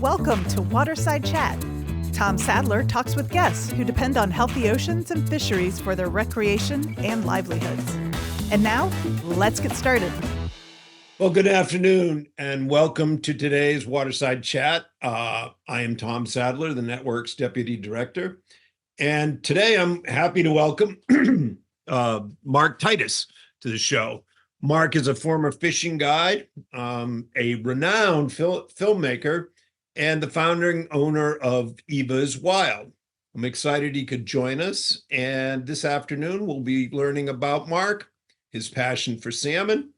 Welcome to Waterside Chat. Tom Sadler talks with guests who depend on healthy oceans and fisheries for their recreation and livelihoods. And now, let's get started. Well, good afternoon and welcome to today's Waterside Chat. I am Tom Sadler, the network's Deputy Director. And today I'm happy to welcome Mark Titus to the show. Mark is a former fishing guide, a renowned filmmaker, and the founding owner of Eva's Wild. I'm excited he could join us. And this afternoon, we'll be learning about Mark, his passion for salmon,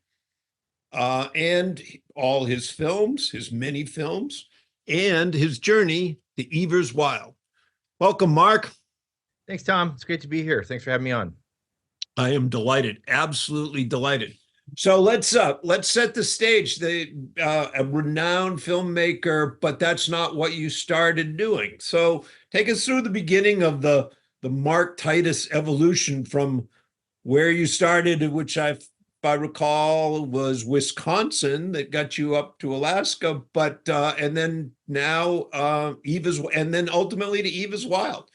and all his films, his many films, and his journey to Eva's Wild. Welcome, Mark. Thanks, Tom. It's great to be here. Thanks for having me on. I am delighted, absolutely delighted. So let's set the stage. A renowned filmmaker, but that's not what you started doing. So take us through the beginning of the Mark Titus evolution from where you started, which if I recall was Wisconsin, that got you up to Alaska, but and then now Eva's, and then ultimately to Eva's Wild.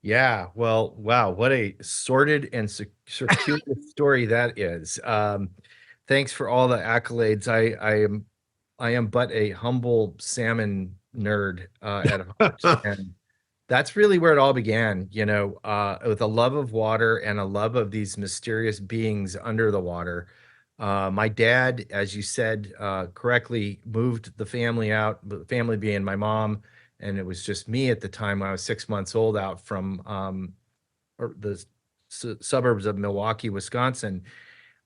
Yeah, well, wow, what a sordid and circuitous story that is. Thanks for all the accolades. I am but a humble salmon nerd at heart, and that's really where it all began. You know, with a love of water and a love of these mysterious beings under the water. My dad, as you said correctly, moved the family out. The family being my mom. And it was just me at the time when I was 6 months old, out from the suburbs of Milwaukee, Wisconsin.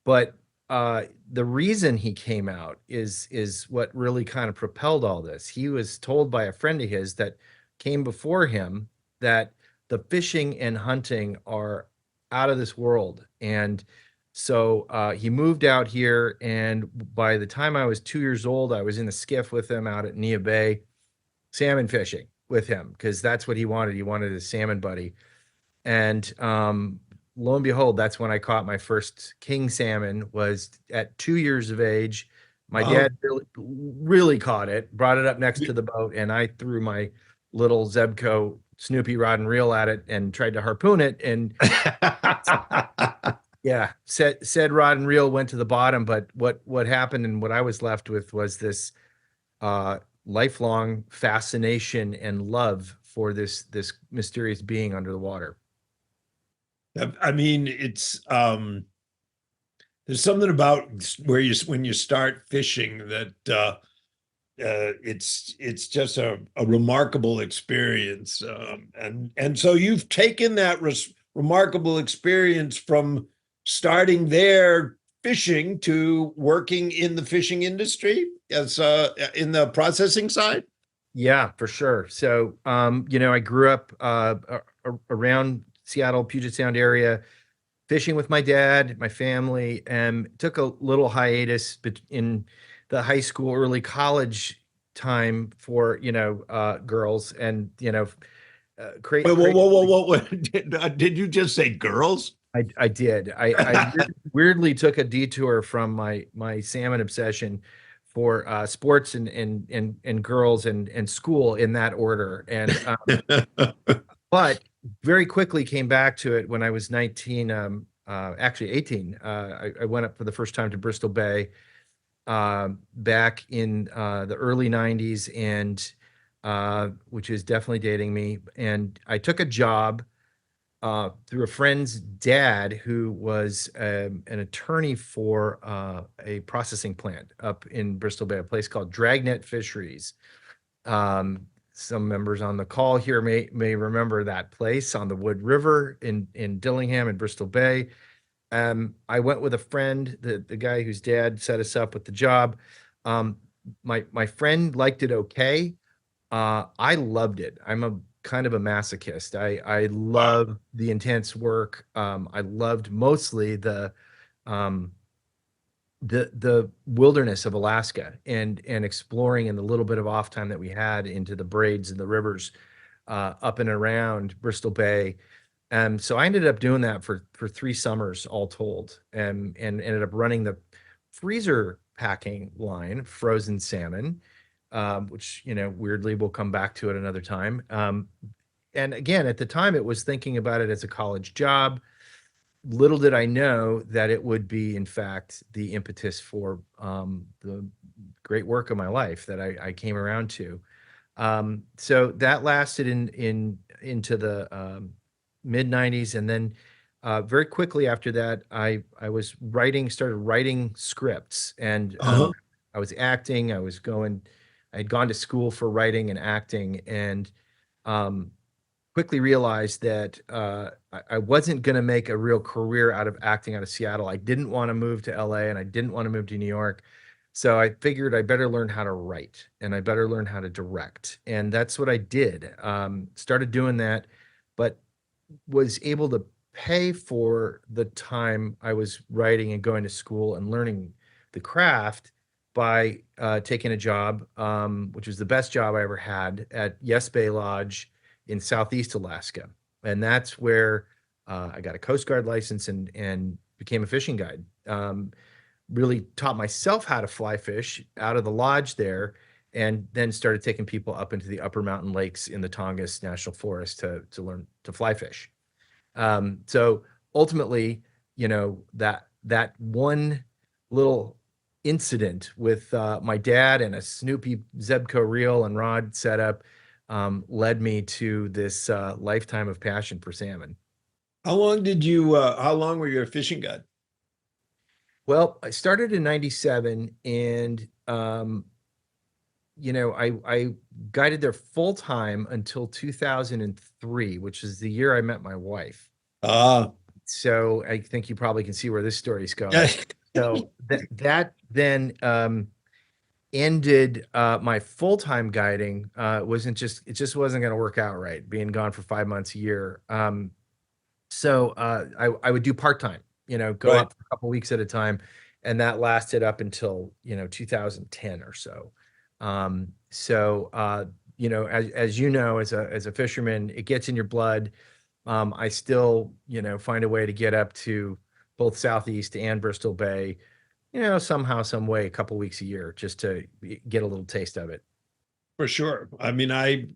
But the reason he came out is what really kind of propelled all this. He was told by a friend of his that came before him that the fishing and hunting are out of this world. And so he moved out here. And by the time I was 2 years old, I was in a skiff with him out at Neah Bay, salmon fishing with him, because that's what he wanted. He wanted a salmon buddy. And lo and behold, that's when I caught my first king salmon, was at 2 years of age. My dad really caught it, brought it up next to the boat, and I threw my little Zebco Snoopy rod and reel at it and tried to harpoon it. And yeah, said rod and reel went to the bottom. But what happened and what I was left with was this lifelong fascination and love for this mysterious being under the water. I mean, it's there's something about when you start fishing that it's just a remarkable experience, and so you've taken that remarkable experience from starting there fishing to working in the fishing industry as in the processing side. Yeah, for sure. So you know, I grew up around Seattle, Puget Sound area, fishing with my dad, my family, and took a little hiatus in the high school, early college time for, you know, girls, and, you know, whoa. Did you just say girls? I did. I weirdly took a detour from my salmon obsession for sports and girls and school in that order. And but very quickly came back to it when I was 19, actually 18. I went up for the first time to Bristol Bay back in the early 90s, and which is definitely dating me. And I took a job through a friend's dad who was an attorney for a processing plant up in Bristol Bay, a place called Dragnet Fisheries. Some members on the call here may remember that place on the Wood River in Dillingham and Bristol Bay. I went with a friend, the guy whose dad set us up with the job. My friend liked it okay. I loved it. I'm a kind of a masochist. I love the intense work. I loved mostly the wilderness of Alaska and exploring, and the little bit of off time that we had into the braids and the rivers up and around Bristol Bay. So I ended up doing that for 3 summers all told, and ended up running the freezer packing line, frozen salmon, which, weirdly we'll come back to it another time. And again, at the time, it was thinking about it as a college job. Little did I know that it would be, in fact, the impetus for the great work of my life that I came around to. So that lasted into the mid 90s. And then very quickly after that, I started writing scripts, and I was acting. I had gone to school for writing and acting, and quickly realized that I wasn't going to make a real career out of acting out of Seattle. I didn't want to move to LA, and I didn't want to move to New York. So I figured I better learn how to write, and I better learn how to direct. And that's what I did. Started doing that, but was able to pay for the time I was writing and going to school and learning the craft by taking a job, which was the best job I ever had, at Yes Bay Lodge in Southeast Alaska. And that's where I got a Coast Guard license and became a fishing guide. Really taught myself how to fly fish out of the lodge there, and then started taking people up into the upper mountain lakes in the Tongass National Forest to learn to fly fish. So ultimately, that one little incident with my dad and a Snoopy Zebco reel and rod setup led me to this lifetime of passion for salmon. How long were you a fishing guide? Well, I started in 97, and I guided there full time until 2003, which is the year I met my wife. So I think you probably can see where this story's going. So that then ended my full-time guiding. It just wasn't going to work out right, being gone for 5 months a year. So I would do part-time, go out for a couple weeks at a time. And that lasted up until, 2010 or so. As as a fisherman, it gets in your blood. I still, find a way to get up to both Southeast and Bristol Bay, somehow, some way, a couple weeks a year, just to get a little taste of it. For sure. I mean, I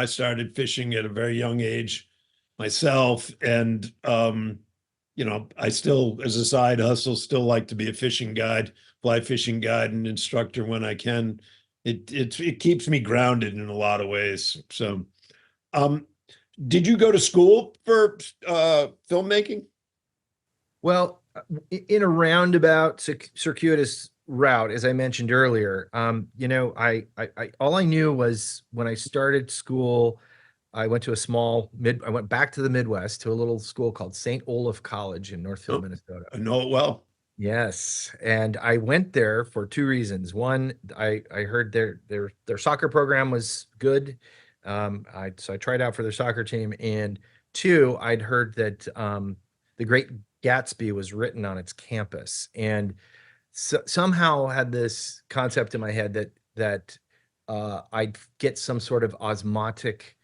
started fishing at a very young age myself, and I still, as a side hustle, still like to be a fishing guide, fly fishing guide, and instructor when I can. It keeps me grounded in a lot of ways. So, did you go to school for filmmaking? Well, in a roundabout, circuitous route, as I mentioned earlier, I all I knew was when I started school, I went to I went back to the Midwest to a little school called St. Olaf College in Northfield, Minnesota. I know it well. Yes. And I went there for two reasons. One, I heard their soccer program was good. So I tried out for their soccer team. And two, I'd heard that The Great Gatsby was written on its campus, and somehow had this concept in my head that I'd get some sort of osmotic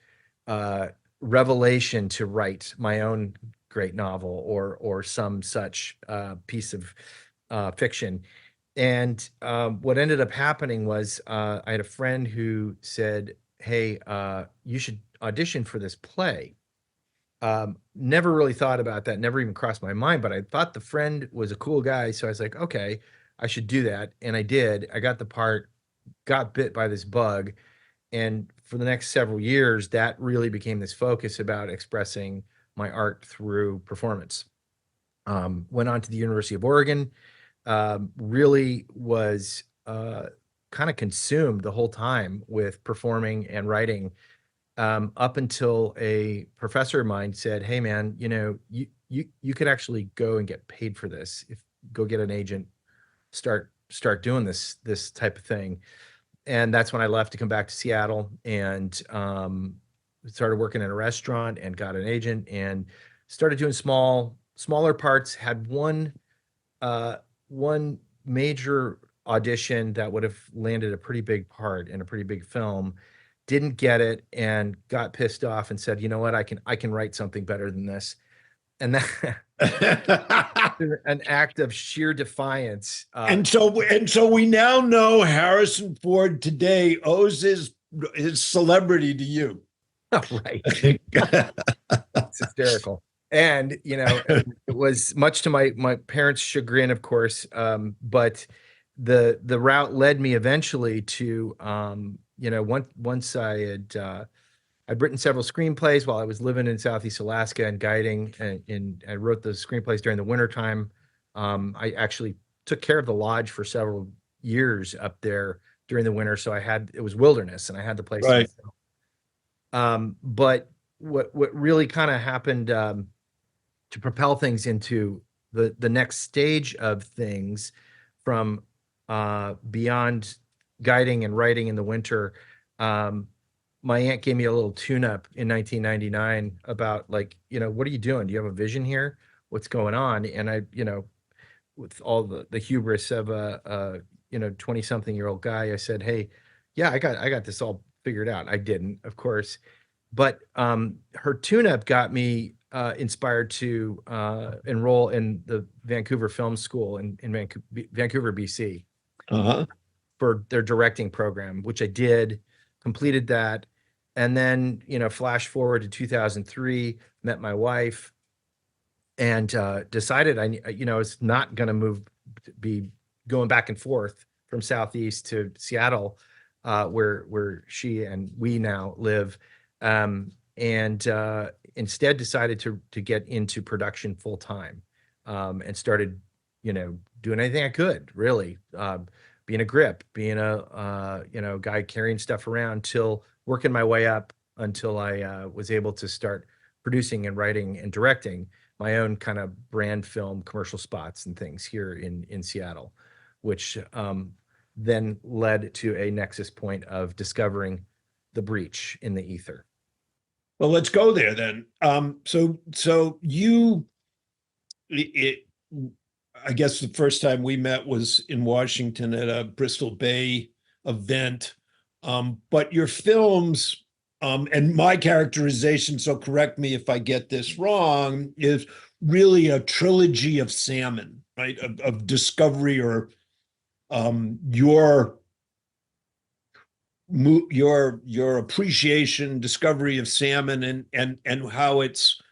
revelation to write my own great novel or some such piece of fiction. And what ended up happening was I had a friend who said, "Hey, you should audition for this play." Never really thought about that, never even crossed my mind, but I thought the friend was a cool guy. So I was like, okay, I should do that. And I did. I got the part, got bit by this bug. And for the next several years, that really became this focus about expressing my art through performance. Went on to the University of Oregon, really was kind of consumed the whole time with performing and writing, up until a professor of mine said, "Hey man, you could actually go and get paid for this. Go get an agent, start doing this type of thing." And that's when I left to come back to Seattle, and started working in a restaurant and got an agent and started doing smaller parts. Had one major audition that would have landed a pretty big part in a pretty big film. Didn't get it, and got pissed off and said, "You know what? I can write something better than this." and that an act of sheer defiance. And so we now know Harrison Ford today owes his celebrity to you. Right. It's hysterical. And, it was much to my parents' chagrin, of course. But the route led me eventually to, once I'd written several screenplays while I was living in Southeast Alaska and guiding, and I wrote the screenplays during the wintertime. I actually took care of the lodge for several years up there during the winter. So it was wilderness and I had the place. Right. But what really kind of happened to propel things into the next stage of things from beyond guiding and writing in the winter, my aunt gave me a little tune-up in 1999 about what are you doing? Do you have a vision here? What's going on? And I, with all the hubris of a 20-something-year-old guy, I said, hey, yeah, I got this all figured out. I didn't, of course, but her tune-up got me inspired to enroll in the Vancouver Film School in Vancouver, BC, for their directing program, which I did, completed that. And then, flash forward to 2003, met my wife and decided I was not going to be going back and forth from Southeast to Seattle, where she and we now live. And instead decided to get into production full time, and started, doing anything I could, really, being a grip, being a guy carrying stuff around, till working my way up until I was able to start producing and writing and directing my own kind of brand film commercial spots and things here in Seattle, which then led to a nexus point of discovering The Breach in the ether. Well, let's go there then. So I guess the first time we met was in Washington at a Bristol Bay event. But your films, and my characterization, so correct me if I get this wrong, is really a trilogy of salmon, right? Of discovery, or your appreciation, discovery of salmon, and how it's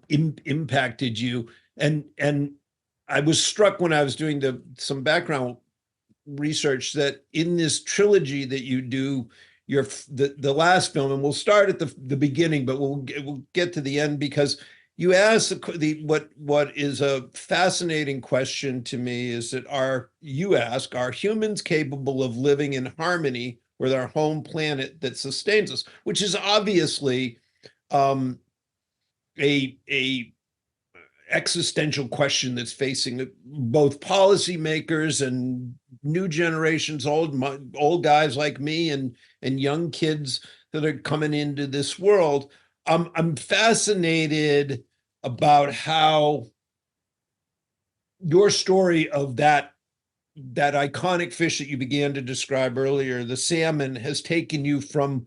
impacted you. And I was struck when I was doing some background research that in this trilogy that you do, the last film, and we'll start at the beginning, but we'll get to the end, because you ask what is a fascinating question to me is that are humans capable of living in harmony with our home planet that sustains us, which is obviously a existential question that's facing both policymakers and new generations, old guys like me and young kids that are coming into this world. I'm fascinated about how your story of that iconic fish that you began to describe earlier, the salmon, has taken you from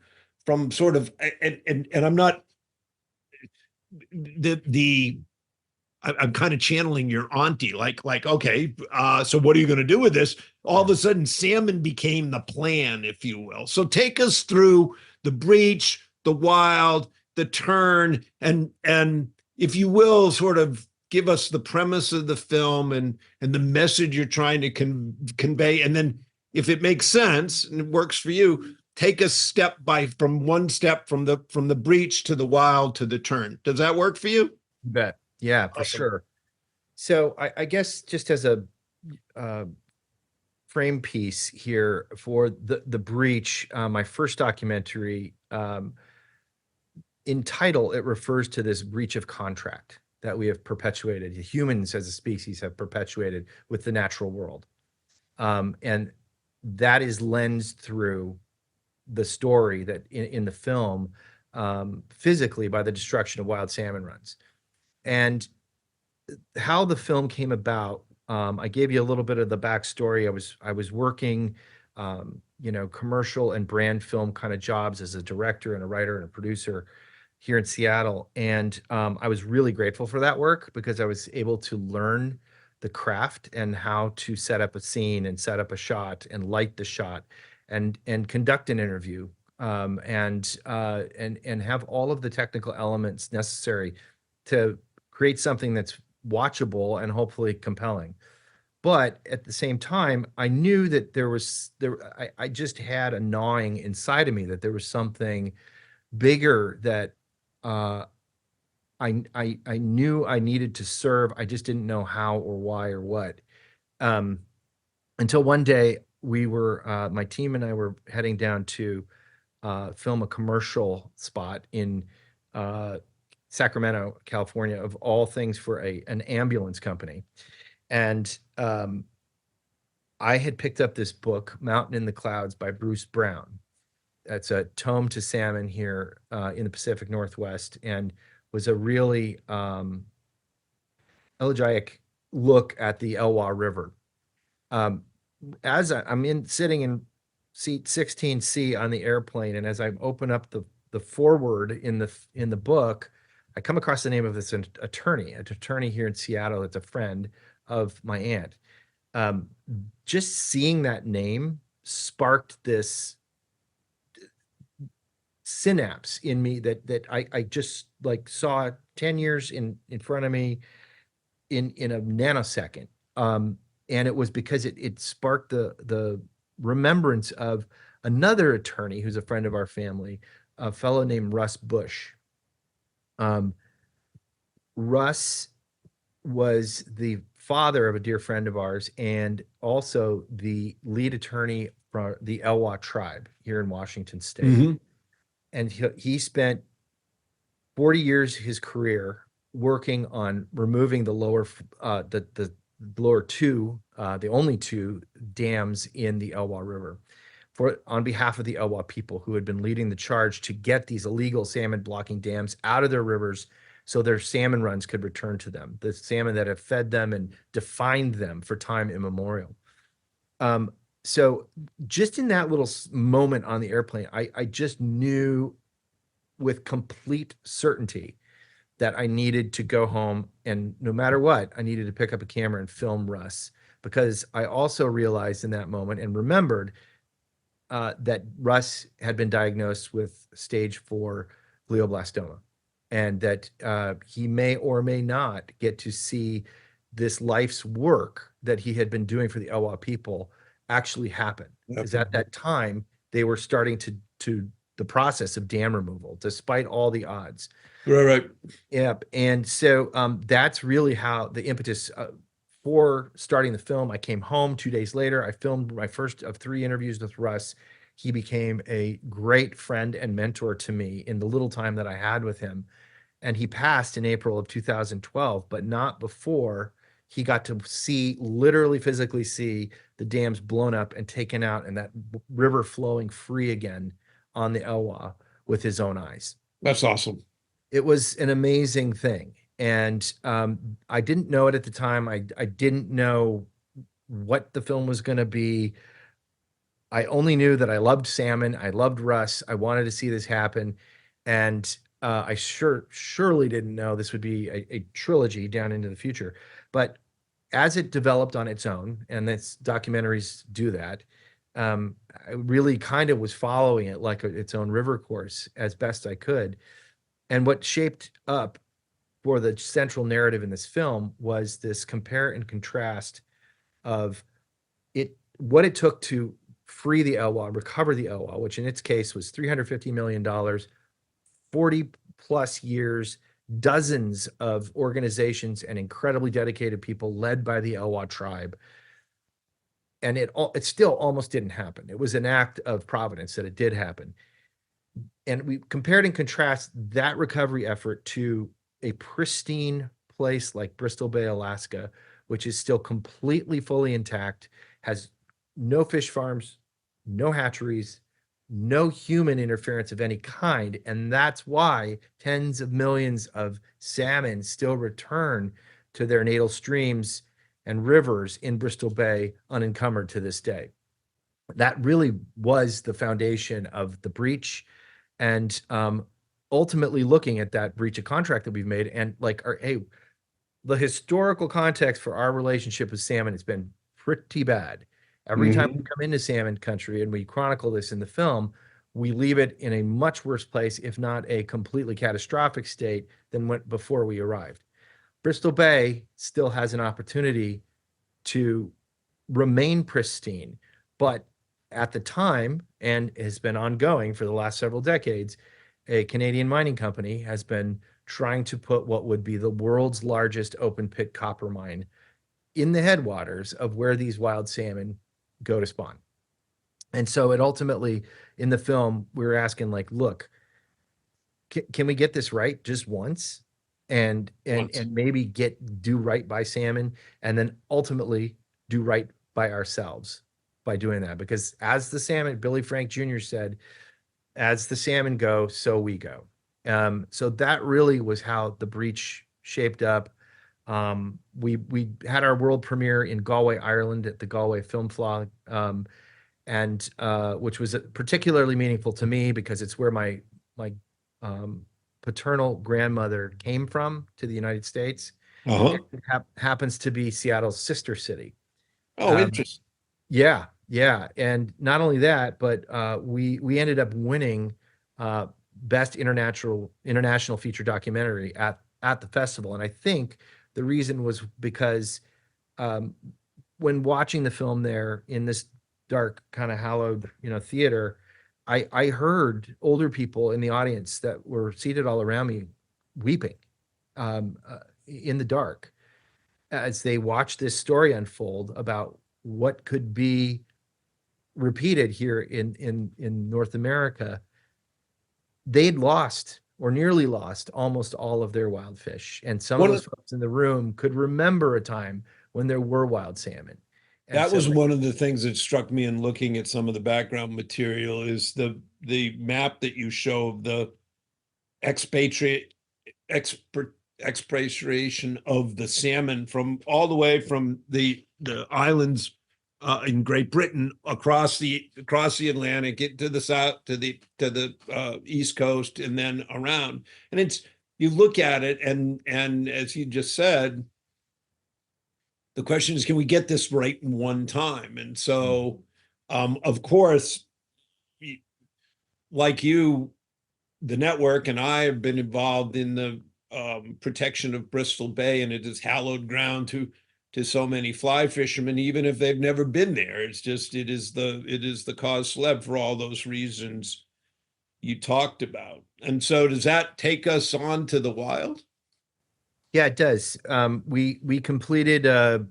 sort of, and I'm not I'm kind of channeling your auntie, like, okay, so what are you going to do with this? All of a sudden, salmon became the plan, if you will. So take us through The Breach, The Wild, The Turn, and if you will, sort of give us the premise of the film and the message you're trying to convey. And then, if it makes sense and it works for you, take us from one step from the Breach to The Wild to The Turn. Does that work for you? You bet. Yeah, for sure. So I guess just as a frame piece here for the Breach, my first documentary, in title, it refers to this breach of contract that we have perpetuated. Humans as a species have perpetuated with the natural world. And that is lensed through the story that in the film, physically, by the destruction of wild salmon runs. And how the film came about, I gave you a little bit of the backstory. I was working, commercial and brand film kind of jobs as a director and a writer and a producer, here in Seattle. And I was really grateful for that work because I was able to learn the craft and how to set up a scene and set up a shot and light the shot and conduct an interview, and have all of the technical elements necessary to create something that's watchable and hopefully compelling. But at the same time, I knew that I just had a gnawing inside of me that there was something bigger that uh, I knew I needed to serve. I just didn't know how or why or what. Um, until one day my team and I were heading down to film a commercial spot in uh, Sacramento, California, of all things, for an ambulance company. And I had picked up this book, Mountain in the Clouds by Bruce Brown. That's a tome to salmon here in the Pacific Northwest, and was a really elegiac look at the Elwha River. As I'm sitting in seat 16C on the airplane, and as I open up the foreword in the book, I come across the name of this attorney here in Seattle. That's a friend of my aunt. Just seeing that name sparked this synapse in me that I just like saw 10 years in front of me in a nanosecond. And it was because it sparked the remembrance of another attorney who's a friend of our family, a fellow named Russ Bush. Russ was the father of a dear friend of ours and also the lead attorney for the Elwha tribe here in Washington State. Mm-hmm. And he spent 40 years of his career working on removing the lower two, the only two dams in the Elwha River, on behalf of the Elwha people who had been leading the charge to get these illegal salmon blocking dams out of their rivers so their salmon runs could return to them, the salmon that have fed them and defined them for time immemorial. So just in that little moment on the airplane, I just knew with complete certainty that I needed to go home, and no matter what, I needed to pick up a camera and film Russ, because I also realized in that moment and remembered that Russ had been diagnosed with stage 4 glioblastoma, and that he may or may not get to see this life's work that he had been doing for the Elwha people actually happen. Because at that time, they were starting to the process of dam removal, despite all the odds. Right. Yep. And so that's really how the impetus for starting the film. I came home 2 days later. I filmed my first of 3 interviews with Russ. He became a great friend and mentor to me in the little time that I had with him. And he passed in April of 2012, but not before he got to literally physically see the dams blown up and taken out and that river flowing free again on the Elwha with his own eyes. That's awesome. It was an amazing thing. And I didn't know it at the time. I didn't know what the film was going to be. I only knew that I loved salmon. I loved Russ. I wanted to see this happen. And I surely didn't know this would be a trilogy down into the future. But as it developed on its own, and this documentaries do that, I really kind of was following it like its own river course as best I could. And what shaped up for the central narrative in this film was this compare and contrast of what it took to free the Elwha, recover the Elwha, which in its case was $350 million, 40 plus years, dozens of organizations and incredibly dedicated people led by the Elwha tribe. And it still almost didn't happen. It was an act of providence that it did happen. And we compared and contrast that recovery effort to a pristine place like Bristol Bay, Alaska, which is still completely fully intact, has no fish farms, no hatcheries, no human interference of any kind. And that's why tens of millions of salmon still return to their natal streams and rivers in Bristol Bay unencumbered to this day. That really was the foundation of the breach. And ultimately looking at that breach of contract that we've made and like, hey, the historical context for our relationship with salmon has been pretty bad. Every time we come into salmon country and we chronicle this in the film, we leave it in a much worse place, if not a completely catastrophic state than before we arrived. Bristol Bay still has an opportunity to remain pristine, but at the time, and has been ongoing for the last several decades, a Canadian mining company has been trying to put what would be the world's largest open pit copper mine in the headwaters of where these wild salmon go to spawn. And so it ultimately, in the film, we were asking like, look, can we get this right just once? And maybe do right by salmon, and then ultimately do right by ourselves by doing that. Because as the salmon, Billy Frank Jr. said, as the salmon go, so we go. So that really was how the breach shaped up. We had our world premiere in Galway, Ireland, at the Galway Film Flog, and which was particularly meaningful to me because it's where my paternal grandmother came from to the United States. Uh-huh. It happens to be Seattle's sister city. Oh, interesting. Yeah, yeah, and not only that, but we ended up winning best international feature documentary at the festival, and I think the reason was because when watching the film there in this dark, kind of hallowed, theater, I heard older people in the audience that were seated all around me weeping in the dark as they watched this story unfold about what could be repeated here in North America. They'd lost or nearly lost almost all of their wild fish. And some of those folks in the room could remember a time when there were wild salmon. And that was one of the things that struck me in looking at some of the background material is the map that you show of the expatriation of the salmon from all the way from the islands in Great Britain across the Atlantic to the south to the East Coast and then around. And it's, you look at it and as you just said, the question is, can we get this right in one time? And so, of course, like you, the network and I have been involved in the protection of Bristol Bay, and it is hallowed ground to so many fly fishermen, even if they've never been there. It's just, it is the cause célèbre for all those reasons you talked about. And so does that take us on to the wild? Yeah, it does. We completed a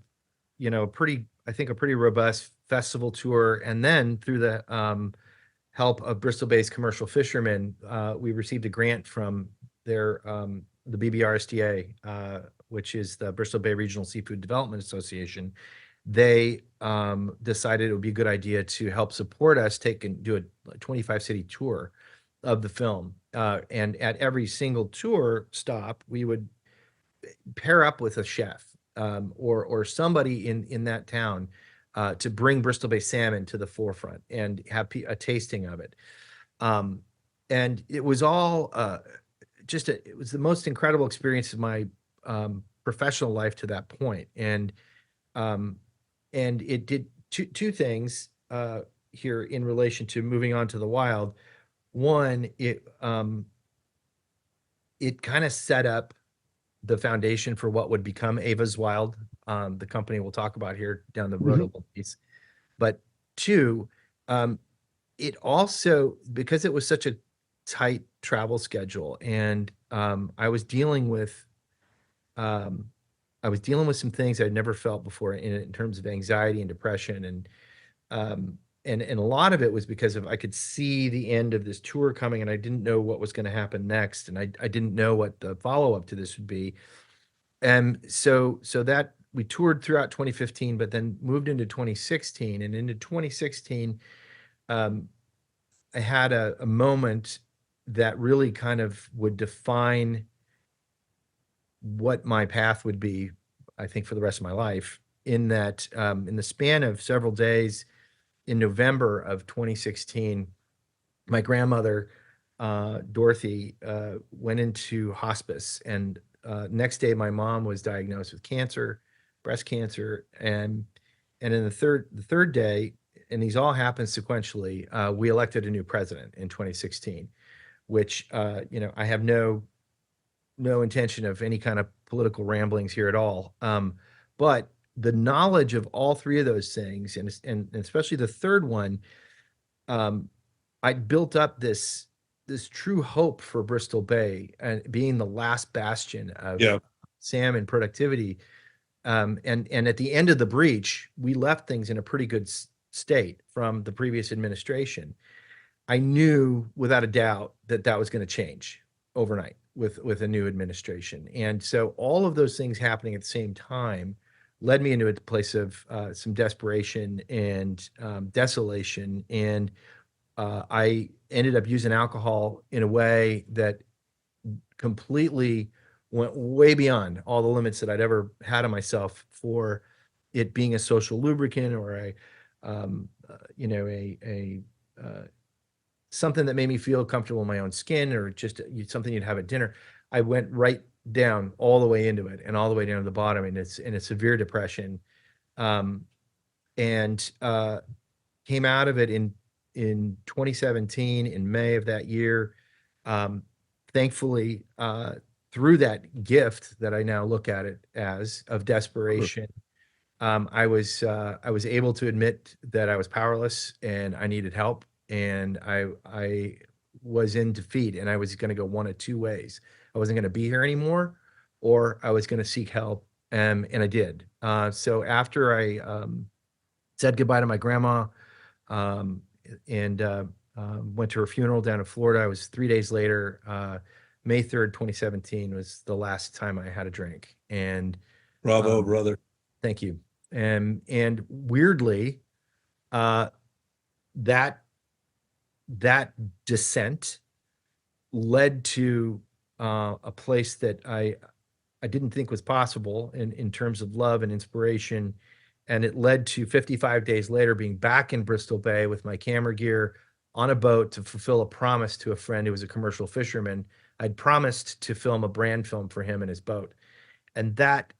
pretty robust festival tour, and then through the help of Bristol Bay's commercial fishermen, we received a grant from their the BBRSDA, which is the Bristol Bay Regional Seafood Development Association. They decided it would be a good idea to help support us do a 25 city tour of the film. And at every single tour stop, we would pair up with a chef or somebody in that town to bring Bristol Bay salmon to the forefront and have a tasting of it. And it was all it was the most incredible experience of my professional life to that point. And it did two things here in relation to moving on to the wild. One, it kind of set up the foundation for what would become Ava's Wild, the company we'll talk about here down the road a little piece. But two, it also, because it was such a tight travel schedule, and I was dealing with some things I'd never felt before in terms of anxiety and depression, and a lot of it was because I could see the end of this tour coming, and I didn't know what was going to happen next, and I didn't know what the follow-up to this would be. And so that we toured throughout 2015, but then moved into 2016, and into 2016, I had a moment that really kind of would define what my path would be, I think, for the rest of my life. In that, in the span of several days in November of 2016, my grandmother Dorothy, went into hospice, and next day my mom was diagnosed with cancer, breast cancer, and in the third day, and these all happened sequentially, we elected a new president in 2016, which I have no intention of any kind of political ramblings here at all. But the knowledge of all three of those things, and especially the third one, I built up this true hope for Bristol Bay and being the last bastion of Yeah. salmon productivity. And at the end of the breach, we left things in a pretty good state from the previous administration. I knew without a doubt that that was going to change overnight with a new administration. And so all of those things happening at the same time led me into a place of some desperation and desolation. And I ended up using alcohol in a way that completely went way beyond all the limits that I'd ever had on myself for it being a social lubricant or something that made me feel comfortable in my own skin, or just something you'd have at dinner. I went right down all the way into it and all the way down to the bottom, and it's in a severe depression, and came out of it in 2017 in May of that year. Thankfully, through that gift that I now look at it as of desperation, I was able to admit that I was powerless and I needed help, and I was in defeat, and I was going to go one of two ways. I wasn't going to be here anymore, or I was going to seek help, and I did. So after I said goodbye to my grandma, and went to her funeral down in Florida, I was 3 days later. May 3rd, 2017 was the last time I had a drink. And Bravo, brother. thank you. And weirdly, that descent led to a place that I didn't think was possible in terms of love and inspiration. And it led to 55 days later being back in Bristol Bay with my camera gear on a boat to fulfill a promise to a friend who was a commercial fisherman. I'd promised to film a brand film for him and his boat. And that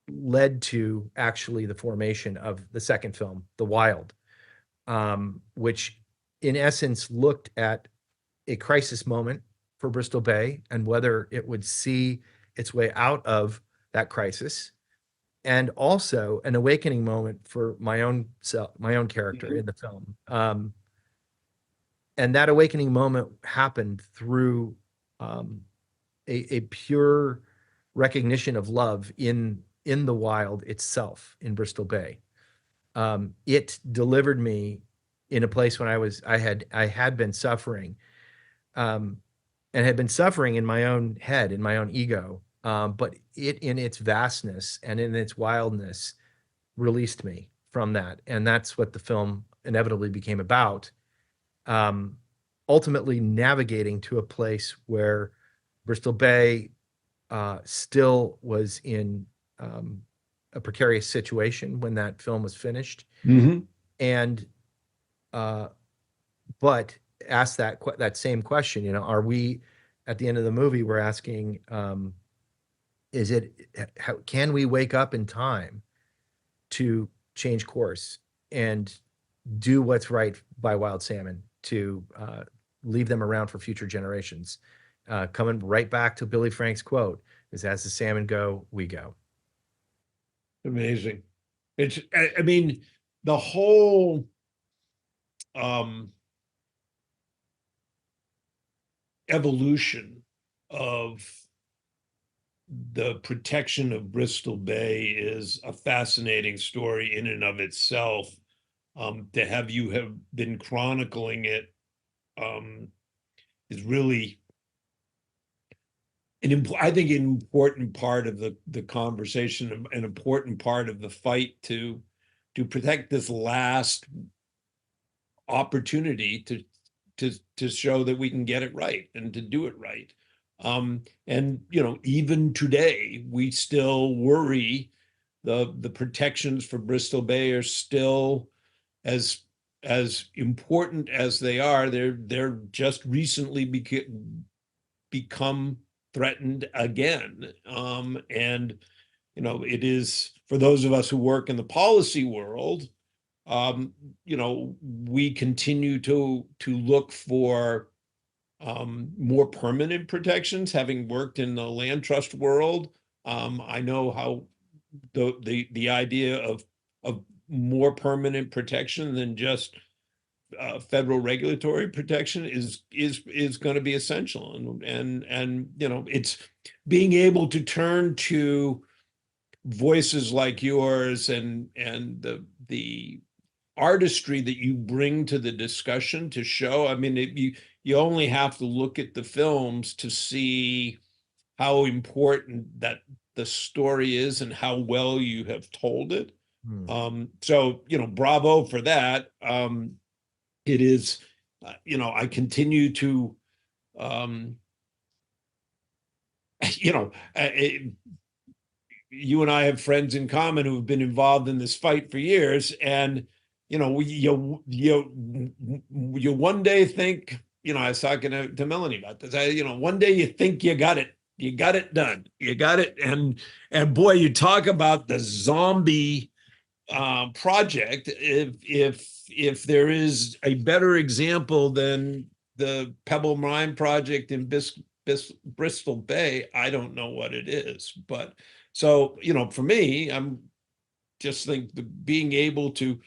led to actually the formation of the second film, The Wild, which in essence looked at a crisis moment for Bristol Bay and whether it would see its way out of that crisis, and also an awakening moment for my own self, my own character in the film. And that awakening moment happened through a pure recognition of love in the wild itself in Bristol Bay. It delivered me in a place when I had been suffering, and had been suffering in my own head, in my own ego. But it, in its vastness and in its wildness, released me from that. And that's what the film inevitably became about. Ultimately navigating to a place where Bristol Bay still was in a precarious situation when that film was finished. Mm-hmm. And but ask that same question, are we, at the end of the movie, we're asking, can we wake up in time to change course and do what's right by wild salmon, to leave them around for future generations? Coming right back to Billy Frank's quote is, as the salmon go, we go. Amazing. I mean, the whole evolution of the protection of Bristol Bay is a fascinating story in and of itself. To have you have been chronicling it is really I think an important part of the conversation, an important part of the fight to protect this last opportunity to show that we can get it right and to do it right. And even today, we still worry the protections for Bristol Bay are still as important as they are, they're just recently become threatened again. And it is, for those of us who work in the policy world, we continue to look for more permanent protections. Having worked in the land trust world, I know how the idea of more permanent protection than just federal regulatory protection is going to be essential. And it's being able to turn to voices like yours and the artistry that you bring to the discussion to show. I mean, you only have to look at the films to see how important that the story is and how well you have told it. So bravo for that. It is, I continue to, you and I have friends in common who have been involved in this fight for years, and you one day think, I was talking to Melanie about this. One day you think you got it done, you got it, and boy, you talk about the zombie project. If there is a better example than the Pebble Mine project in Bristol Bay, I don't know what it is. But so, for me, I'm just think being able to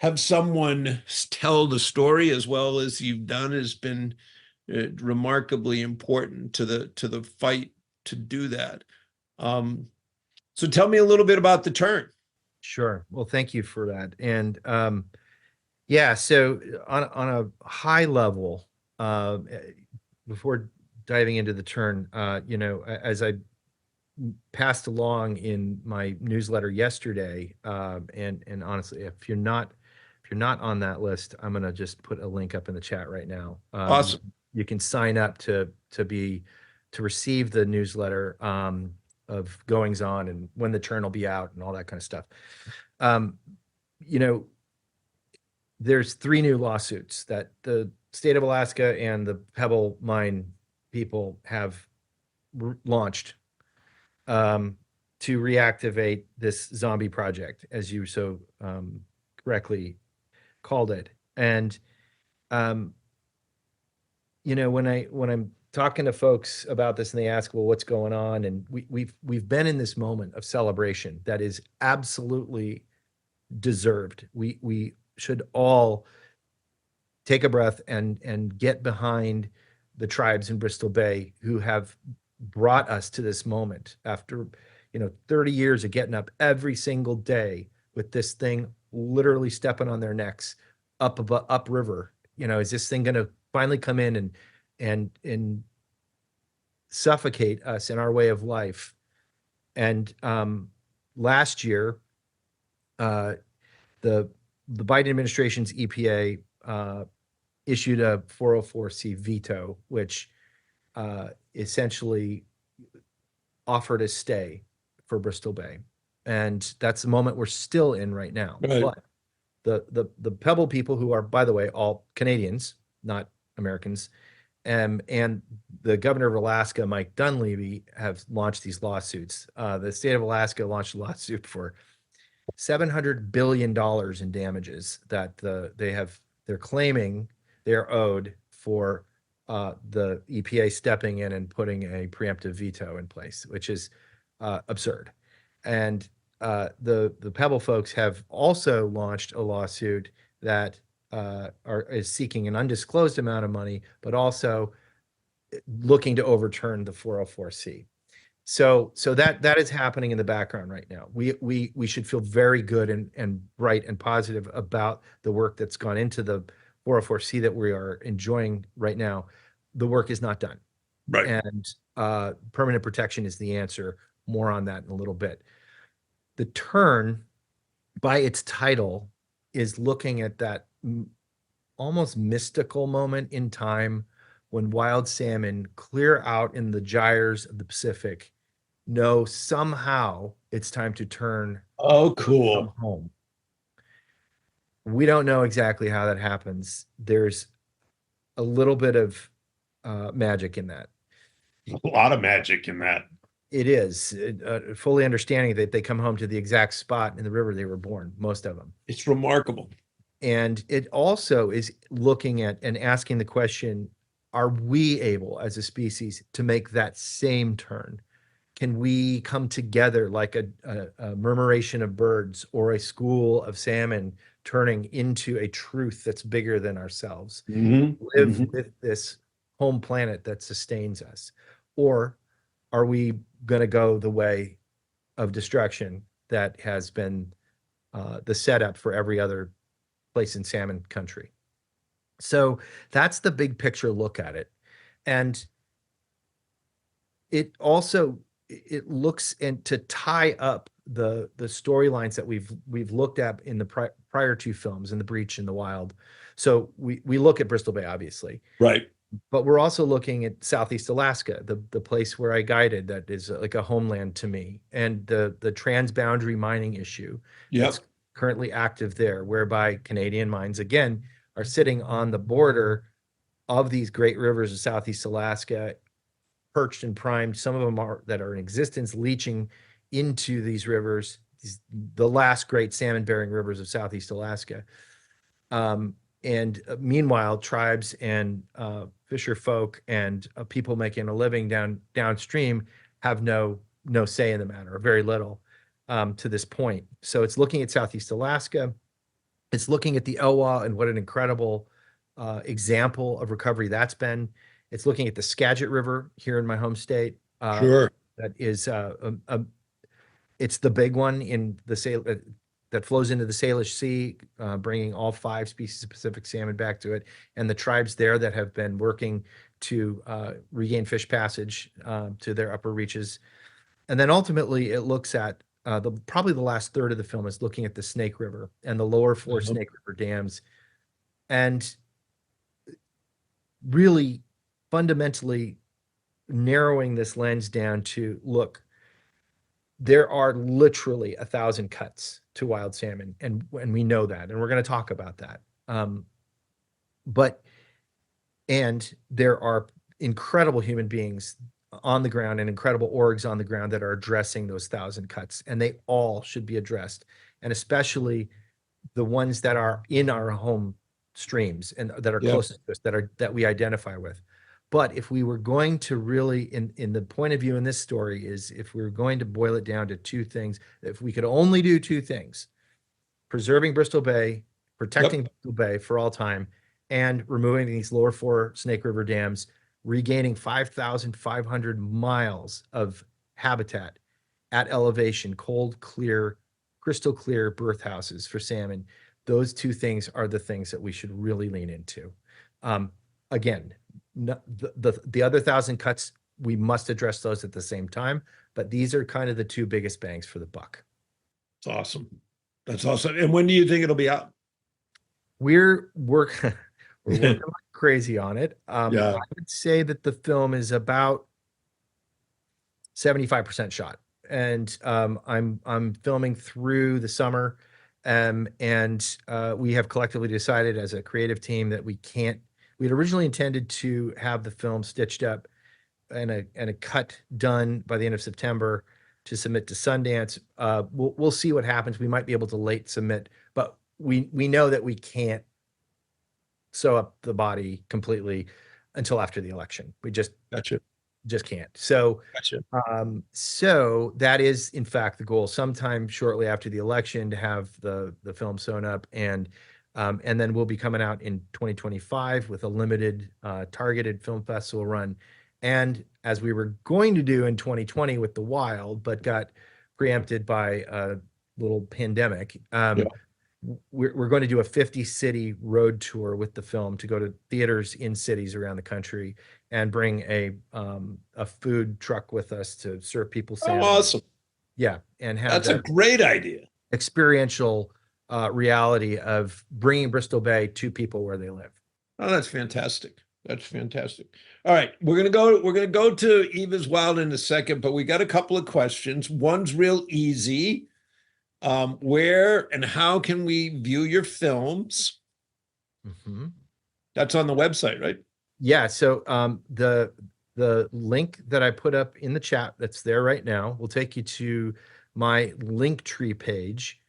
have someone tell the story as well as you've done has been remarkably important to the fight to do that. So tell me a little bit about The Turn. Sure. Well, thank you for that. And yeah, so on a high level, before diving into The Turn, as I passed along in my newsletter yesterday, and honestly, if you're not on that list, I'm gonna just put a link up in the chat right now. Awesome. You can sign up to receive the newsletter of goings on and when The Turn will be out and all that kind of stuff. There's 3 new lawsuits that the state of Alaska and the Pebble Mine people have launched to reactivate this zombie project, as you so correctly called it. And when I'm talking to folks about this and they ask, well, what's going on? And we've been in this moment of celebration that is absolutely deserved. We should all take a breath and get behind the tribes in Bristol Bay who have brought us to this moment after 30 years of getting up every single day with this thing literally stepping on their necks up river. Is this thing going to finally come in and suffocate us in our way of life? And last year, the Biden administration's EPA issued a 404C veto, which essentially offered a stay for Bristol Bay. And that's the moment we're still in right now. Right. But the Pebble people, who are, by the way, all Canadians, not Americans, and the governor of Alaska, Mike Dunleavy, have launched these lawsuits. The state of Alaska launched a lawsuit for $700 billion in damages that they're claiming they're owed for the EPA stepping in and putting a preemptive veto in place, which is absurd. And the Pebble folks have also launched a lawsuit that is seeking an undisclosed amount of money, but also looking to overturn the 404C. So that is happening in the background right now. We should feel very good and bright and positive about the work that's gone into the 404C that we are enjoying right now. The work is not done. Right. And permanent protection is the answer. More on that in a little bit. The Turn, by its title, is looking at that almost mystical moment in time when wild salmon clear out in the gyres of the Pacific know somehow it's time to turn Oh, cool. home. We don't know exactly how that happens. There's a little bit of magic in that. A lot of magic in that. It is fully understanding that they come home to the exact spot in the river they were born, most of them. It's remarkable. And it also is looking at and asking the question, are we able as a species to make that same turn? Can we come together like a murmuration of birds or a school of salmon turning into a truth that's bigger than ourselves? Live with this home planet that sustains us? Or are we going to go the way of destruction that has been the setup for every other place in salmon country? So that's the big picture look at it. And it also, it looks and to tie up the storylines that we've looked at in the prior two films, in The Breach and The Wild. So we look at Bristol Bay, obviously. Right. But we're also looking at Southeast Alaska, the place where I guided, that is like a homeland to me, and the transboundary mining issue that's currently active there, whereby Canadian mines, again, are sitting on the border of these great rivers of Southeast Alaska, perched and primed. Some of them that are in existence, leaching into these rivers, the last great salmon-bearing rivers of Southeast Alaska. And meanwhile, tribes and fisher folk and people making a living downstream have no say in the matter, or very little to this point. So it's looking at Southeast Alaska. It's looking at the Elwha and what an incredible example of recovery that's been. It's looking at the Skagit River here in my home state. Sure. That is, it's the big one in the that flows into the Salish Sea, bringing all 5 species of Pacific salmon back to it, and the tribes there that have been working to regain fish passage to their upper reaches. And then ultimately it looks at probably the last third of the film is looking at the Snake River and the lower 4 Snake River dams, and really fundamentally narrowing this lens down to, look, there are literally 1,000 cuts to wild salmon, and we know that, and we're going to talk about that. And there are incredible human beings on the ground and incredible orgs on the ground that are addressing those 1,000 cuts, and they all should be addressed, and especially the ones that are in our home streams and that are closest to us, that we identify with. But if we were going to really, in the point of view in this story, is if we were going to boil it down to 2 things, if we could only do 2 things, preserving Bristol Bay, protecting Bristol Bay for all time, and removing these lower 4 Snake River dams, regaining 5,500 miles of habitat at elevation, cold, clear, crystal clear birth houses for salmon, those 2 things are the things that we should really lean into. Again, the other 1,000 cuts, we must address those at the same time, but these are kind of the 2 biggest bangs for the buck. That's awesome. That's awesome. And when do you think it'll be out? We're working like crazy on it. I would say that the film is about 75% shot, and I'm filming through the summer, and we have collectively decided as a creative team that we had originally intended to have the film stitched up and a cut done by the end of September to submit to Sundance. We'll see what happens. We might be able to late submit, but we know that we can't sew up the body completely until after the election. We just can't. So, so that is in fact the goal. Sometime shortly after the election to have the film sewn up, and then we'll be coming out in 2025 with a limited targeted film festival run. And as we were going to do in 2020 with The Wild, but got preempted by a little pandemic, we're going to do a 50-city road tour with the film to go to theaters in cities around the country and bring a food truck with us to serve people salmon. Oh, awesome. Yeah. And have that's a great idea. Experiential reality of bringing Bristol Bay to people where they live. Oh, that's fantastic. That's fantastic. All right, we're gonna go to Eva's Wild in a second, but we got a couple of questions. One's real easy. Where and how can we view your films? Mhm. That's on the website, right? Yeah. So the link that I put up in the chat that's there right now will take you to my Linktree page,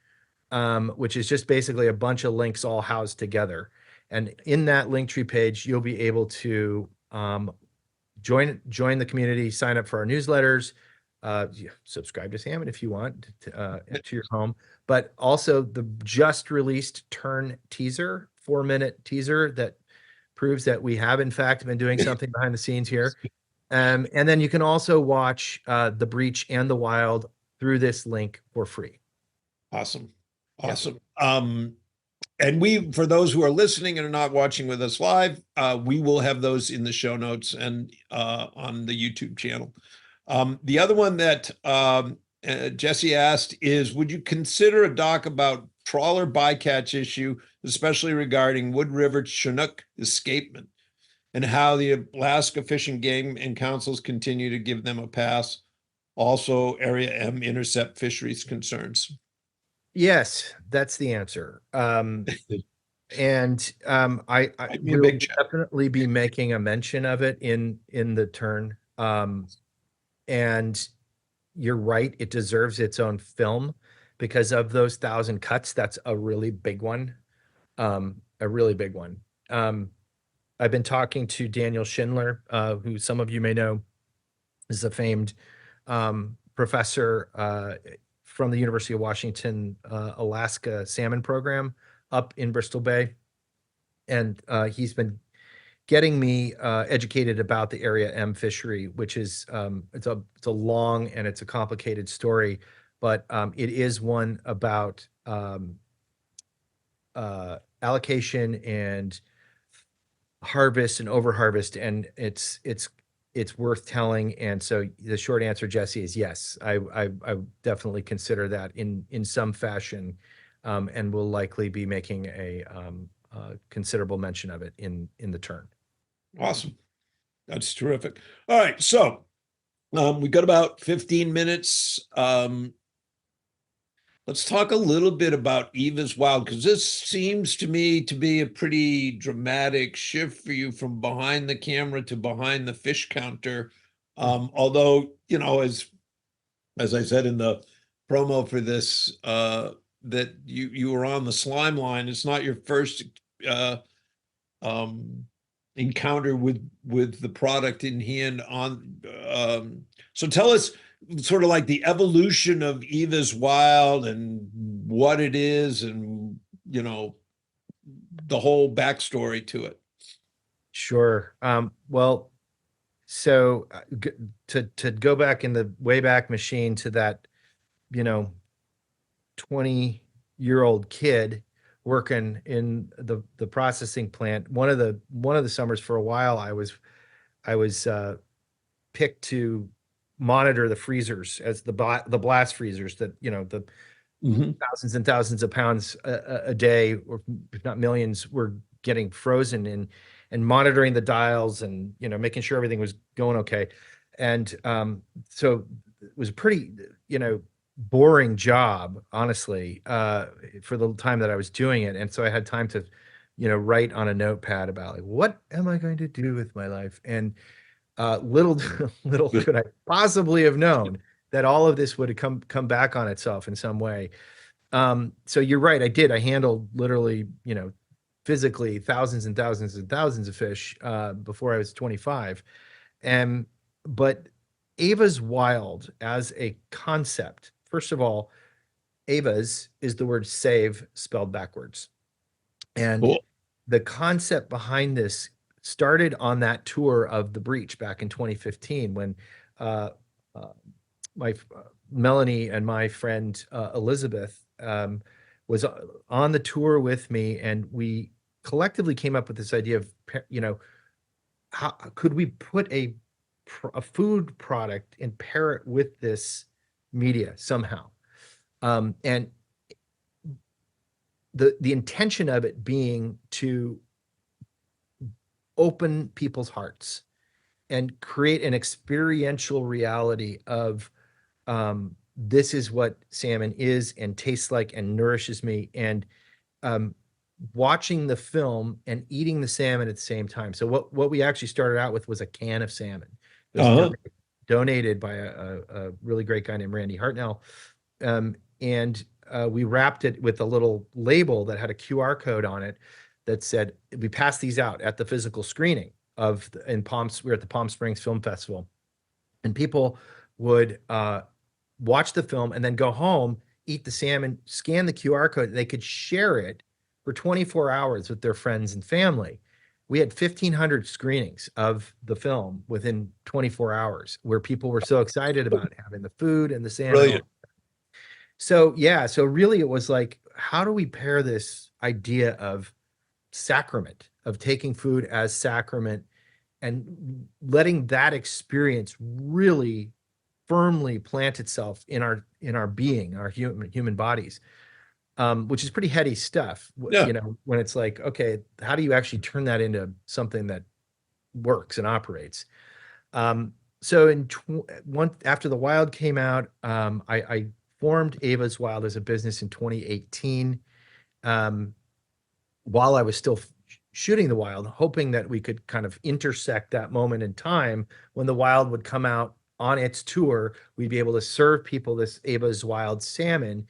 which is just basically a bunch of links all housed together. And in that Linktree page, you'll be able to join the community, sign up for our newsletters, subscribe to Salmon if you want to your home, but also the just released Turn teaser, 4-minute teaser that proves that we have in fact been doing something behind the scenes here. And then you can also watch The Breach and The Wild through this link for free. Awesome. Yeah. Awesome. And we, for those who are listening and are not watching with us live, we will have those in the show notes and on the YouTube channel. The other one that Jesse asked is, would you consider a doc about trawler bycatch issue, especially regarding Wood River Chinook escapement, and how the Alaska Fish and Game and councils continue to give them a pass? Also, Area M intercept fisheries concerns. Yes, that's the answer. And I Might be a will big check. definitely be making a mention of it in the turn. And you're right, it deserves its own film because of those 1,000 cuts. That's a really big one. A really big one. I've been talking to Daniel Schindler, who some of you may know is a famed professor from the University of Washington, Alaska Salmon Program up in Bristol Bay. And he's been getting me educated about the Area M fishery, which is it's a long and it's a complicated story, but it is one about allocation and harvest and overharvest, and it's worth telling. And so the short answer, Jesse, is yes. I definitely consider that in some fashion, and will likely be making a considerable mention of it in the turn. Awesome. That's terrific. All right. So we've got about 15 minutes. Let's talk a little bit about Eva's Wild, because this seems to me to be a pretty dramatic shift for you from behind the camera to behind the fish counter. Although, you know, as I said in the promo for this, that you were on the slime line. It's not your first encounter with the product in hand on. So tell us sort of like the evolution of Eva's Wild and what it is, and you know, the whole backstory to it. Sure. Well, so to go back in the Wayback Machine to that, 20-year-old kid working in the processing plant. One of the summers for a while, I was picked to monitor the freezers, as the blast freezers that the thousands and thousands of pounds a day, or if not millions, were getting frozen in, and monitoring the dials and making sure everything was going okay. And so it was a pretty boring job, honestly, for the time that I was doing it. And so I had time to write on a notepad about, like, what am I going to do with my life? And little could I possibly have known that all of this would have come back on itself in some way. So you're right, I handled literally, physically thousands and thousands and thousands of fish before I was 25. But Eva's Wild as a concept, first of all, Eva's is the word save spelled backwards. And Cool. The concept behind this started on that tour of the Breach back in 2015, when my Melanie and my friend Elizabeth was on the tour with me, and we collectively came up with this idea of, how could we put a food product and pair it with this media somehow, and the intention of it being to open people's hearts and create an experiential reality of this is what salmon is and tastes like and nourishes me. And um, watching the film and eating the salmon at the same time. So what we actually started out with was a can of salmon. It was donated by a really great guy named Randy Hartnell. And we wrapped it with a little label that had a QR code on it that said, we passed these out at the physical screening we were at the Palm Springs Film Festival. And people would watch the film and then go home, eat the salmon, scan the QR code, they could share it for 24 hours with their friends and family. We had 1,500 screenings of the film within 24 hours where people were so excited about having the food and the salmon. Brilliant. So really it was like, how do we pair this idea of sacrament, of taking food as sacrament and letting that experience really firmly plant itself in our being, our human bodies, which is pretty heady stuff. Yeah. You know, when it's like, okay, how do you actually turn that into something that works and operates? So after The Wild came out, I formed Ava's Wild as a business in 2018. While I was still shooting The Wild, hoping that we could kind of intersect that moment in time when The Wild would come out on its tour, we'd be able to serve people this Ava's Wild salmon.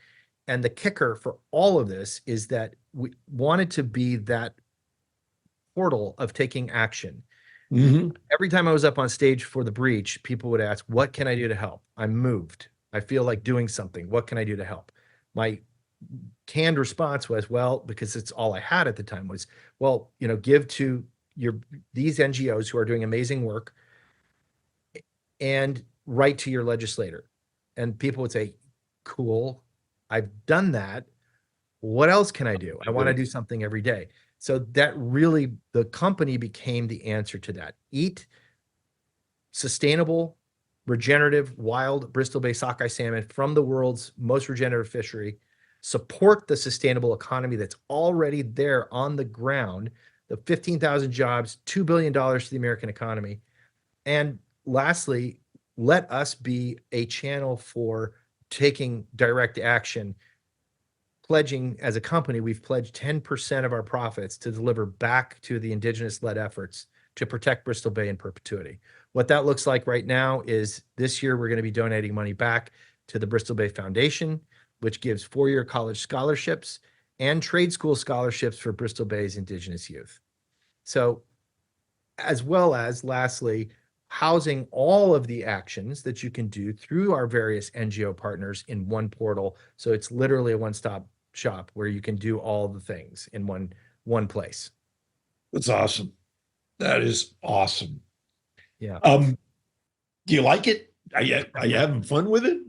And the kicker for all of this is that we wanted to be that portal of taking action. Mm-hmm. Every time I was up on stage for The Breach, people would ask, what can I do to help? I'm moved. I feel like doing something. What can I do to help? My canned response was, well, because it's all I had at the time, was, well, you know, give to these NGOs who are doing amazing work and write to your legislator. And people would say, cool, I've done that. What else can I do? I want to do something every day. So that really, the company became the answer to that. Eat sustainable, regenerative, wild Bristol Bay sockeye salmon from the world's most regenerative fishery. Support the sustainable economy that's already there on the ground, the 15,000 jobs, $2 billion to the American economy. And lastly, let us be a channel for taking direct action. Pledging, as a company, we've pledged 10% of our profits to deliver back to the indigenous-led efforts to protect Bristol Bay in perpetuity. What that looks like right now is this year we're going to be donating money back to the Bristol Bay Foundation, which gives four-year college scholarships and trade school scholarships for Bristol Bay's indigenous youth. So, as well as, lastly, housing all of the actions that you can do through our various NGO partners in one portal. So it's literally a one-stop shop where you can do all the things in one place. That's awesome. That is awesome. Yeah. Do you like it? Are you having fun with it?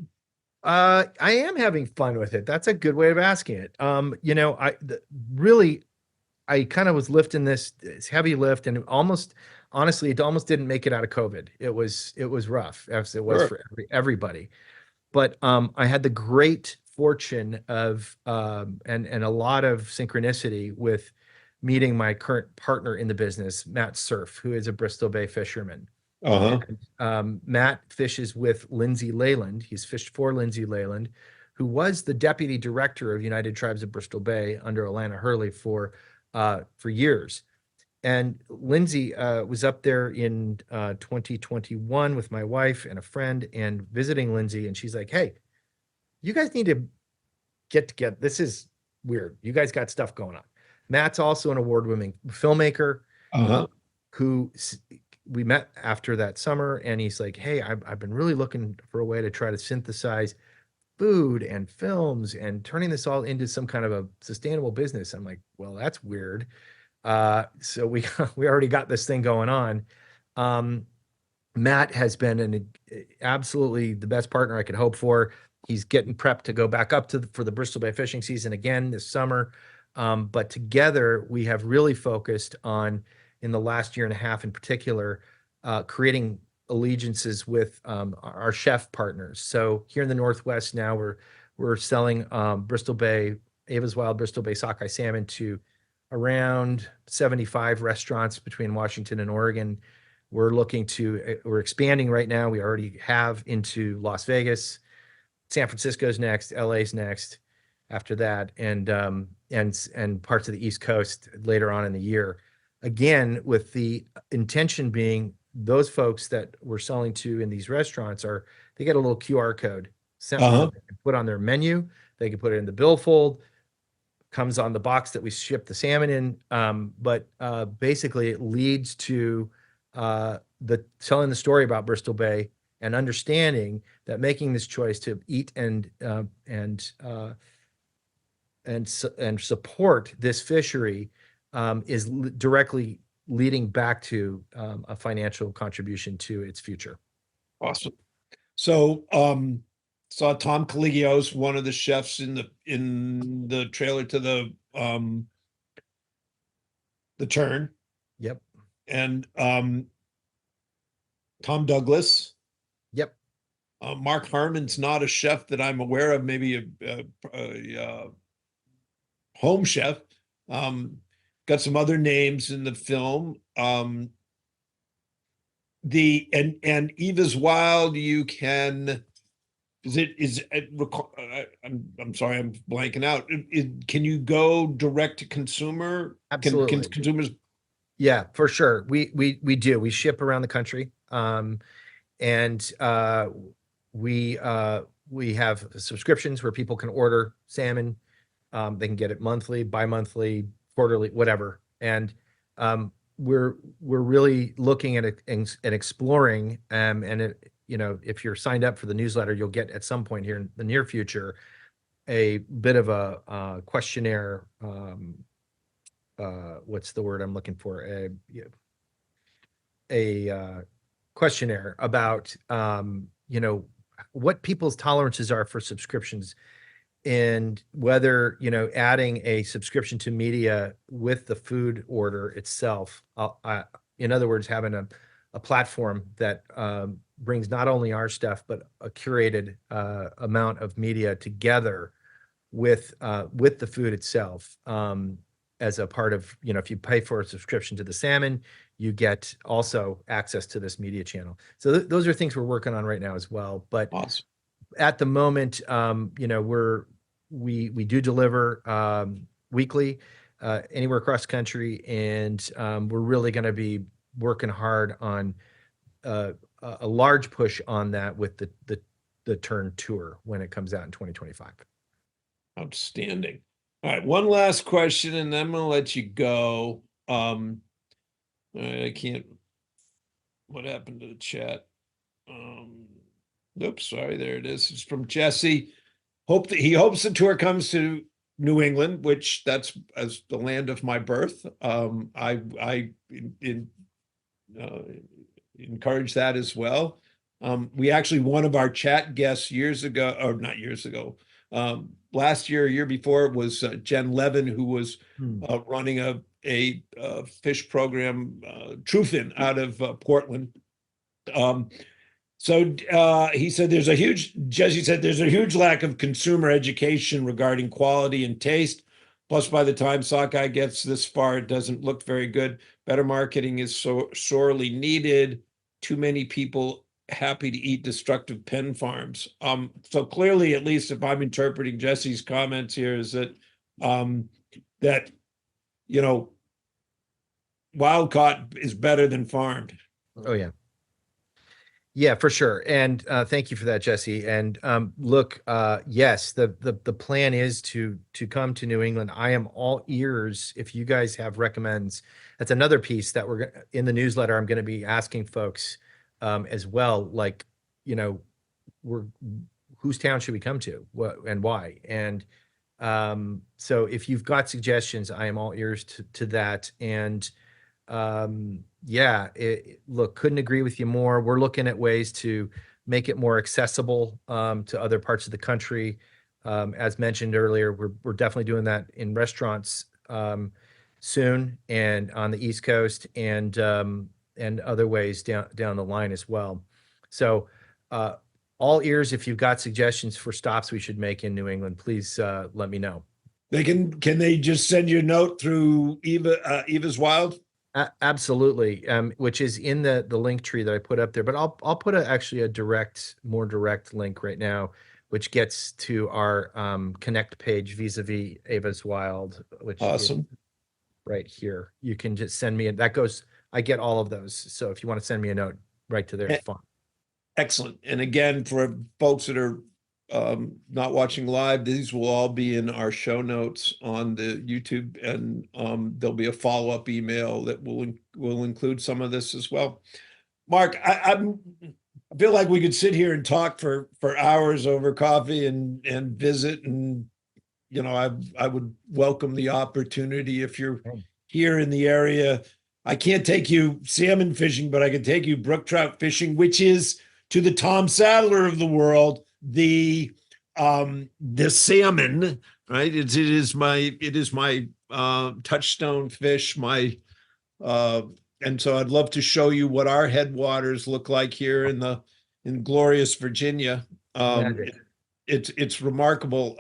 I am having fun with it. That's a good way of asking it. You know, I kind of was lifting this heavy lift, and honestly, it almost didn't make it out of COVID. It was rough, as it was for everybody. But I had the great fortune of and a lot of synchronicity with meeting my current partner in the business, Matt Surf, who is a Bristol Bay fisherman. Matt fishes with Lindsay Leyland. He's fished for Lindsay Leyland, who was the deputy director of United Tribes of Bristol Bay under Alana Hurley for years. And Lindsay was up there in 2021 with my wife and a friend and visiting Lindsay. And she's like, hey, you guys need to get together. This is weird. You guys got stuff going on. Matt's also an award-winning filmmaker who we met after that summer. And he's like, hey, I've been really looking for a way to try to synthesize food and films and turning this all into some kind of a sustainable business. I'm like, well, that's weird. So we already got this thing going on. Matt has been absolutely the best partner I could hope for. He's getting prepped to go back up for the Bristol Bay fishing season again this summer. But together we have really focused on, in the last year and a half in particular, creating allegiances with our chef partners. So here in the Northwest now, we're selling Bristol Bay, Ava's Wild Bristol Bay sockeye salmon to around 75 restaurants between Washington and Oregon. We're expanding right now. We already have into Las Vegas. San Francisco's next, LA's next after that, and parts of the East Coast later on in the year. Again, with the intention being those folks that we're selling to in these restaurants they get a little QR code sent with them. They can put on their menu, they can put it in the billfold, comes on the box that we ship the salmon in. But basically it leads to the telling the story about Bristol Bay and understanding that making this choice to eat and support this fishery is directly leading back to a financial contribution to its future. Awesome. So saw Tom Caligios, one of the chefs in the trailer to the Turn. Yep. And Tom Douglas. Yep. Mark Harmon's not a chef that I'm aware of, maybe a home chef. Got some other names in the film. And Eva's Wild, you can, I'm sorry, I'm blanking out. Can you go direct to consumer? Absolutely. Can consumers? Yeah, for sure. We do. We ship around the country. And we have subscriptions where people can order salmon. They can get it monthly, bi-monthly, quarterly, whatever. And we're really looking at it and exploring. And it, if you're signed up for the newsletter, you'll get at some point here in the near future a bit of a questionnaire. What's the word I'm looking for? A questionnaire about what people's tolerances are for subscriptions, and whether adding a subscription to media with the food order itself, in other words, having a platform that brings not only our stuff but a curated amount of media together with the food itself, as a part of, if you pay for a subscription to the salmon, you get also access to this media channel. So those are things we're working on right now as well. But awesome. At the moment, we do deliver weekly anywhere across the country, and we're really going to be working hard on a large push on that with the Turn tour when it comes out in 2025. Outstanding. All right, one last question, and then I'm going to let you go. I can't. What happened to the chat? Oops, sorry. There it is. It's from Jesse. He hopes the tour comes to New England, which that's as the land of my birth. I encourage that as well. We actually, one of our chat guests years ago, or not years ago, last year, a year before, was Jen Levin, who was running a fish program, Truefin, out of Portland. So he said Jesse said there's a huge lack of consumer education regarding quality and taste. Plus, by the time sockeye gets this far, it doesn't look very good. Better marketing is so sorely needed. Too many people happy to eat destructive pen farms. So clearly, at least if I'm interpreting Jesse's comments here, is that wild caught is better than farmed. Oh yeah. Yeah, for sure. And thank you for that, Jesse. And look, yes, the plan is to come to New England. I am all ears if you guys have recommends. That's another piece that we're in the newsletter. I'm going to be asking folks as well, like, whose town should we come to, what and why? And so if you've got suggestions, I am all ears to that. And look, couldn't agree with you more. We're looking at ways to make it more accessible to other parts of the country. As mentioned earlier, we're definitely doing that in restaurants soon, and on the East Coast, and other ways down the line as well. So all ears if you've got suggestions for stops we should make in New England. Please let me know. Can they just send you a note through Eva's Wild? Absolutely, which is in the link tree that I put up there. But I'll put actually a more direct link right now, which gets to our connect page vis-a-vis Ava's Wild, which Awesome. is right here. You can just send me, I get all of those. So if you want to send me a note right to there, it's fine. Excellent. And again, for folks that are not watching live, these will all be in our show notes on the YouTube, and there'll be a follow-up email that will include some of this as well. Mark, I feel like we could sit here and talk for hours over coffee and visit, and I would welcome the opportunity if you're here in the area. I can't take you salmon fishing, but I can take you brook trout fishing, which is, to the Tom Sadler of the world, the salmon, right? It is my touchstone fish, and so I'd love to show you what our headwaters look like here in glorious Virginia. It's remarkable.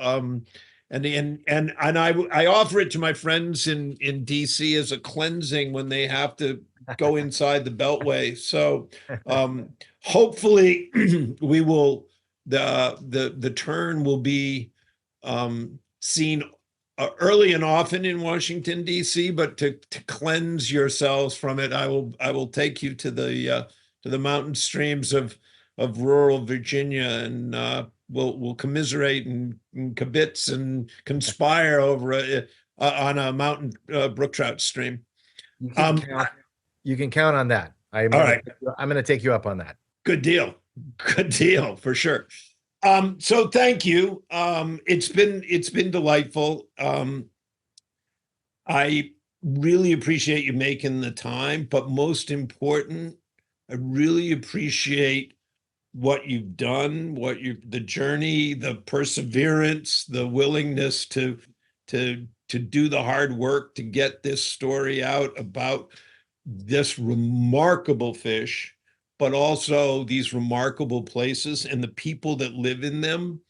And I offer it to my friends in DC as a cleansing when they have to go inside the Beltway. So hopefully we will, the turn will be seen early and often in Washington, DC, but to cleanse yourselves from it, I will take you to the mountain streams of rural Virginia, and we'll commiserate and kibitz and conspire over on a mountain brook trout stream. You can count on that. I'm going to take you up on that. Good deal for sure. So thank you. It's been delightful. I really appreciate you making the time, but most important, I really appreciate what you've done, the journey, the perseverance, the willingness to do the hard work to get this story out about this remarkable fish, but also these remarkable places and the people that live in them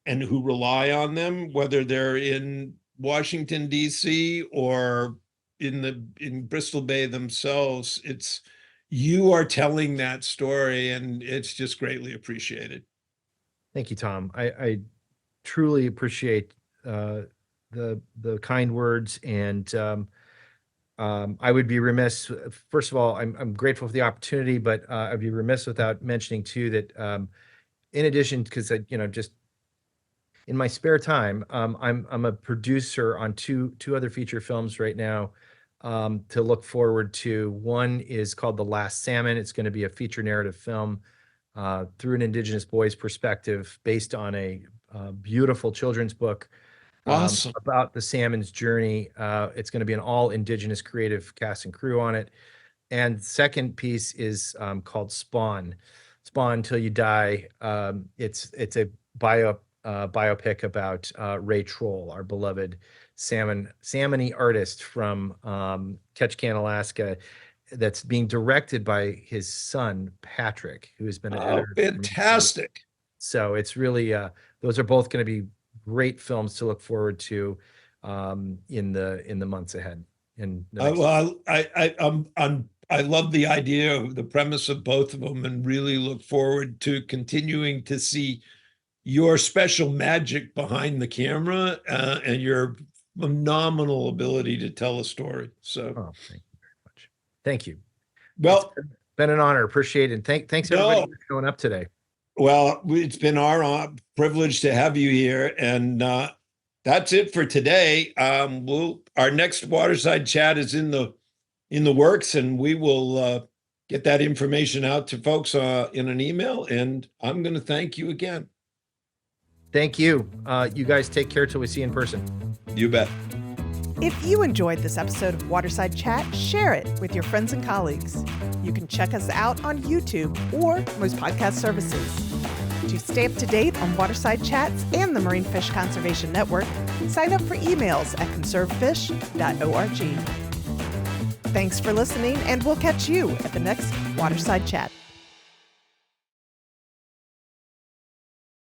and who rely on them, whether they're in Washington, DC, or in Bristol Bay themselves. You are telling that story, and it's just greatly appreciated. Thank you, Tom. I truly appreciate the kind words, and I would be remiss. First of all, I'm grateful for the opportunity, but I'd be remiss without mentioning too that in addition, because just in my spare time, I'm a producer on two other feature films right now. To look forward to. One is called The Last Salmon. It's going to be a feature narrative film through an Indigenous boy's perspective, based on a beautiful children's book Awesome. About the salmon's journey. It's going to be an all Indigenous creative cast and crew on it. And second piece is called Spawn Till You Die. It's a biopic about Ray Troll, our beloved salmon-y artist from Ketchikan, Alaska, that's being directed by his son Patrick, who has been an editor. Fantastic! So it's really those are both going to be great films to look forward to in the months ahead. I love the idea of the premise of both of them, and really look forward to continuing to see your special magic behind the camera and your phenomenal ability to tell a story. So thank you very much. Thank you. Well, it's been an honor. Appreciate it. And thanks everybody for showing up today. Well, it's been our privilege to have you here, and that's it for today. Our next Waterside Chat is in the works, and we will get that information out to folks in an email. And I'm going to thank you again. Thank you. You guys take care till we see you in person. You bet. If you enjoyed this episode of Waterside Chat, share it with your friends and colleagues. You can check us out on YouTube or most podcast services. To stay up to date on Waterside Chats and the Marine Fish Conservation Network, sign up for emails at conservefish.org. Thanks for listening, and we'll catch you at the next Waterside Chat.